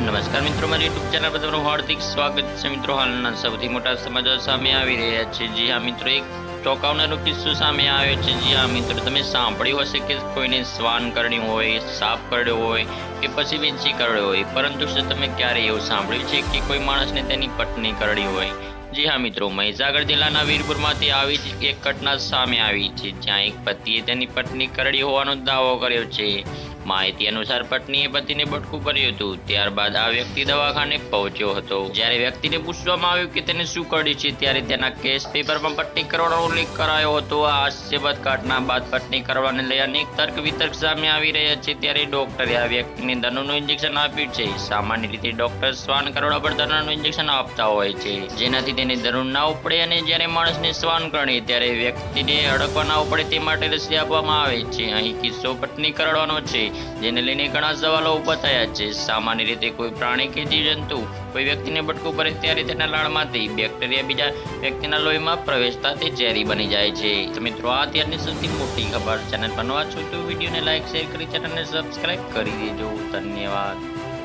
નમસ્કાર મિત્રો, મારી યુટ્યુબ ચેનલ પર તમારું હાર્દિક સ્વાગત છે। મિત્રો, હાલના સૌથી મોટા સમાચાર સામે આવી રહ્યા છે। જી હા મિત્રો, એક ચોંકાવનારો કિસ્સો સામે આવ્યો છે। જી હા મિત્રો, તમે સાંભળ્યું હશે કે કોઈને શ્વાન કરડ્યું હોય, સાપ કરડ્યો હોય કે પછી વીંછી કરડ્યો હોય, પરંતુ શું તમે ક્યારે એવું સાંભળ્યું છે કે કોઈ માણસને તેની પત્ની કરડી હોય? જી હા મિત્રો, મહીસાગર જિલ્લાના વીરપુરમાંથી આવી જ એક ઘટના સામે આવી છે, જ્યાં એક પતિએ તેની પત્ની કરડી હોવાનો દાવો કર્યો છે। માહિતી અનુસાર પત્નીએ પતિને બટકું કર્યું હતું। ત્યારબાદ આ વ્યક્તિ દવાખાને પહોંચ્યો હતો। જ્યારે વ્યક્તિને પૂછવામાં આવ્યું કે તેને શું કર્યું છે, ત્યારે તેના કેસ પેપરમાં પટ્ટી કરવાનો ઉલ્લેખ કરાયો હતો। આ હાસ્યવદ ઘટના બાદ પટ્ટી કરવાને લઈ અનેક તર્ક વિતર્ક સામે આવી રહ્યા છે। ત્યારે ડોક્ટરે આ વ્યક્તિને દરનું ઇન્જેક્શન આપ્યું છે। સામાન્ય રીતે ડોક્ટર શ્વાન કરડવા પર દરનું ઇન્જેક્શન આપતા હોય છે, જેનાથી તેને દરનું ના ઉપડે, અને જ્યારે માણસને શ્વાન કરડે ત્યારે વ્યક્તિને અડકવા ના ઉપડે તે માટે રસી આપવામાં આવે છે। અહીં કિસ્સો પત્ની કરડવાનો છે, જેને લઈને ઘણા સવાલો ઊભા થયા છે। સામાન્ય રીતે કોઈ પ્રાણી કે જીવજંતુ કોઈ વ્યક્તિને બટકું કરે ત્યારે તેના લાળમાંથી બેક્ટેરિયા બીજા વ્યક્તિના લોહીમાં પ્રવેશતા તે ઝેરી બની જાય છે। તો મિત્રો, આ અત્યારની સૌથી મોટી ખબર। ચેનલ પર નવા છો તો વિડીયોને લાઈક, શેર કરી ચેનલને સબસ્ક્રાઇબ કરી દેજો। ધન્યવાદ।